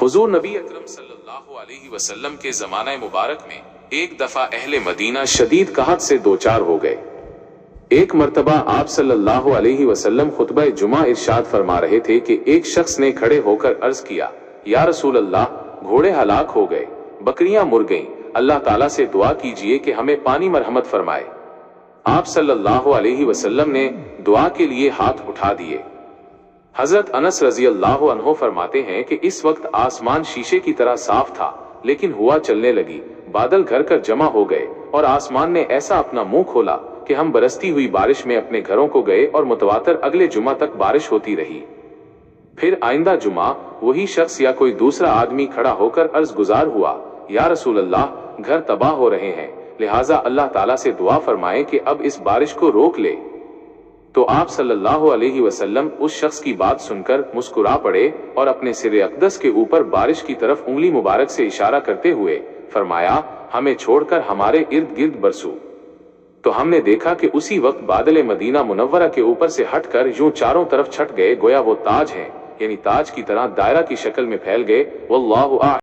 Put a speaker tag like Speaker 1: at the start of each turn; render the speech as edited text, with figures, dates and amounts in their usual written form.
Speaker 1: हुजूर नबी अकरम सल्लल्लाहु अलैहि वसल्लम के ज़माना मुबारक में एक दफा अहले मदीना शदीद कहत से दो चार हो गए। एक मर्तबा आप सल्लल्लाहु अलैहि वसल्लम खुतबा जुमा इरशाद फरमा रहे थे कि एक शख्स ने खड़े होकर अर्ज किया, या रसूल अल्लाह, घोड़े हलाक हो गए, बकरियां मुर गईं, अल्लाह ताला से दुआ कीजिए कि हमें पानी मरहमत फरमाए। आप सल्लल्लाहु अलैहि वसल्लम ने दुआ के लिए हाथ उठा दिए। हजरत अनस रजी अल्लाह अन्हो फरमाते हैं कि इस वक्त आसमान शीशे की तरह साफ था, लेकिन हुआ चलने लगी, बादल घर कर जमा हो गए और आसमान ने ऐसा अपना मुंह खोला कि हम बरसती हुई बारिश में अपने घरों को गए और मुतवातर अगले जुमा तक बारिश होती रही। फिर आइंदा जुमा वही शख्स या कोई दूसरा आदमी खड़ा होकर अर्ज गुजार हुआ, या रसूल अल्लाह, घर तबाह हो रहे हैं, लिहाजा अल्लाह ताला से दुआ फरमाएं कि अब इस बारिश को रोक ले। तो आप सल्लल्लाहु अलैहि वसल्लम उस शख्स की बात सुनकर मुस्कुरा पड़े और अपने सिरे अक़दस के ऊपर बारिश की तरफ उंगली मुबारक से इशारा करते हुए फरमाया, हमें छोड़कर हमारे इर्द गिर्द बरसो। तो हमने देखा कि उसी वक्त बादल मदीना मुनव्वरा के ऊपर से हटकर यूं चारों तरफ छट गए, गोया वो ताज हैं, यानी ताज की तरह दायरा की शक्ल में फैल गए। वल्लाहु